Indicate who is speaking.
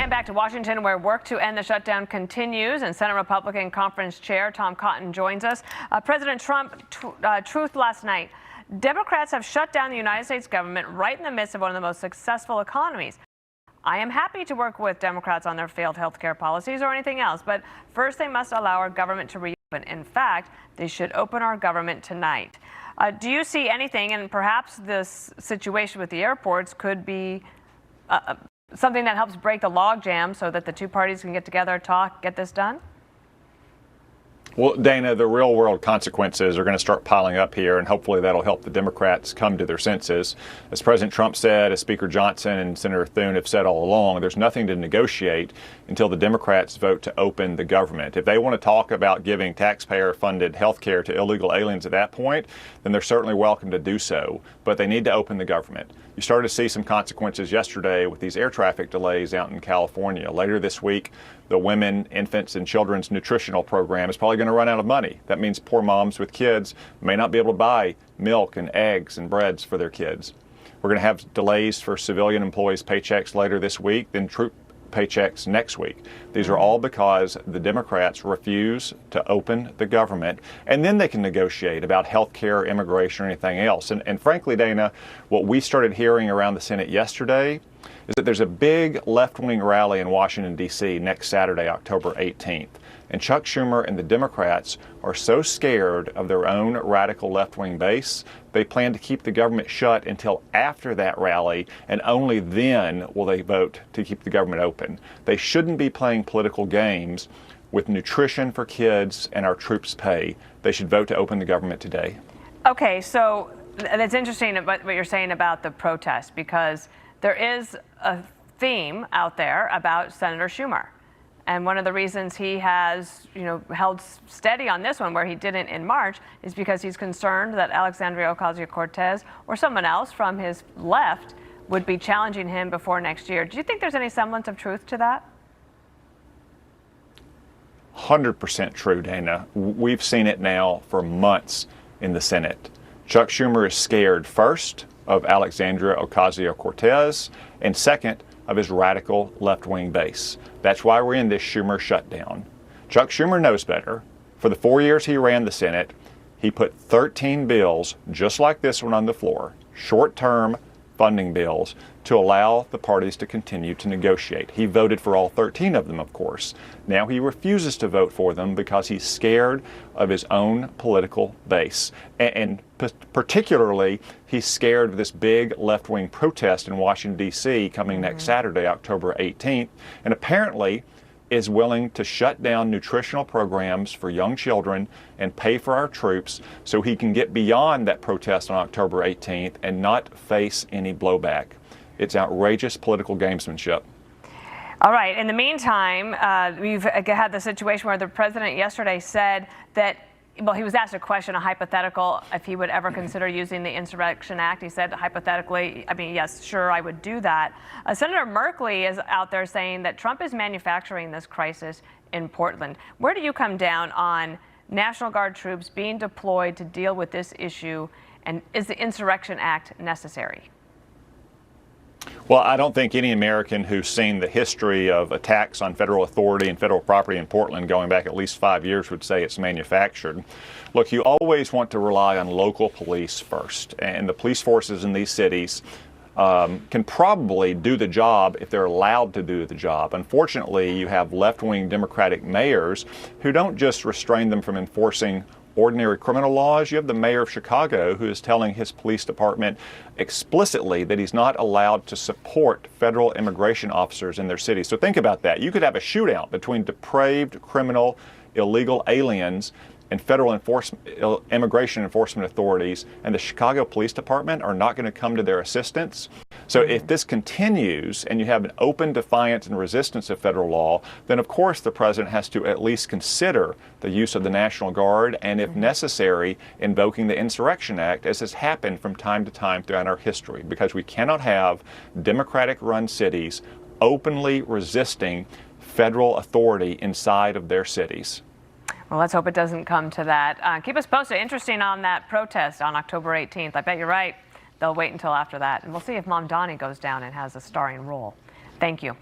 Speaker 1: And back to Washington, where work to end the shutdown continues, and Senate Republican Conference Chair Tom Cotton joins us. President Trump, truth last night. Democrats have shut down the United States government right in the midst of one of the most successful economies. I am happy to work with Democrats on their failed health care policies or anything else, but first they must allow our government to reopen. In fact, they should open our government tonight. Do you see anything, and perhaps this situation with the airports could be something that helps break the logjam so that the two parties can get together, talk, get this done?
Speaker 2: Well, Dana, the real world consequences are going to start piling up here, and hopefully that'll help the Democrats come to their senses. As President Trump said, as Speaker Johnson and Senator Thune have said all along, there's nothing to negotiate until the Democrats vote to open the government. If they want to talk about giving taxpayer-funded health care to illegal aliens at that point, then they're certainly welcome to do so. But they need to open the government. You started to see some consequences yesterday with these air traffic delays out in California. Later this week, the Women, Infants, and Children's Nutritional Program is probably going to run out of money. That means poor moms with kids may not be able to buy milk and eggs and breads for their kids. We're going to have delays for civilian employees' paychecks later this week, then troop paychecks next week. These are all because the Democrats refuse to open the government, and then they can negotiate about health care, immigration, or anything else. And frankly, Dana, what we started hearing around the Senate yesterday is that there's a big left-wing rally in Washington, D.C. next Saturday, October 18th. And Chuck Schumer and the Democrats are so scared of their own radical left-wing base, they plan to keep the government shut until after that rally, and only then will they vote to keep the government open. They shouldn't be playing political games with nutrition for kids and our troops' pay. They should vote to open the government today.
Speaker 1: Okay, so that's interesting about what you're saying about the protest, because there is a theme out there about Senator Schumer. And one of the reasons he has, held steady on this one, where he didn't in March, is because he's concerned that Alexandria Ocasio-Cortez or someone else from his left would be challenging him before next year. Do you think there's any semblance of truth to that?
Speaker 2: 100% true, Dana. We've seen it now for months in the Senate. Chuck Schumer is scared, first, of Alexandria Ocasio-Cortez, and second, of his radical left-wing base. That's why we're in this Schumer shutdown. Chuck Schumer knows better. For the 4 years he ran the Senate, he put 13 bills just like this one on the floor, short-term funding bills, to allow the parties to continue to negotiate. He voted for all 13 of them, of course. Now he refuses to vote for them because he's scared of his own political base. And particularly, he's scared of this big left-wing protest in Washington, D.C. coming next Saturday, October 18th, and apparently is willing to shut down nutritional programs for young children and pay for our troops so he can get beyond that protest on October 18th and not face any blowback. It's outrageous political gamesmanship.
Speaker 1: All right. In the meantime, we've had the situation where the president yesterday said that, well, he was asked a question, a hypothetical, if he would ever consider using the Insurrection Act. He said, hypothetically, yes, sure, I would do that. Senator Merkley is out there saying that Trump is manufacturing this crisis in Portland. Where do you come down on National Guard troops being deployed to deal with this issue, and is the Insurrection Act necessary?
Speaker 2: Well, I don't think any American who's seen the history of attacks on federal authority and federal property in Portland going back at least 5 years would say it's manufactured. Look, you always want to rely on local police first, and the police forces in these cities can probably do the job if they're allowed to do the job. Unfortunately, you have left-wing Democratic mayors who don't just restrain them from enforcing ordinary criminal laws. You have the mayor of Chicago who is telling his police department explicitly that he's not allowed to support federal immigration officers in their city. So think about that. You could have a shootout between depraved, criminal, illegal aliens and federal immigration enforcement authorities, and the Chicago Police Department are not going to come to their assistance. So if this continues and you have an open defiance and resistance of federal law, then of course the president has to at least consider the use of the National Guard and, if necessary, invoking the Insurrection Act, as has happened from time to time throughout our history, because we cannot have Democratic-run cities openly resisting federal authority inside of their cities.
Speaker 1: Well, let's hope it doesn't come to that. Keep us posted. Interesting on that protest on October 18th. I bet you're right. They'll wait until after that. And we'll see if Mom Donnie goes down and has a starring role. Thank you.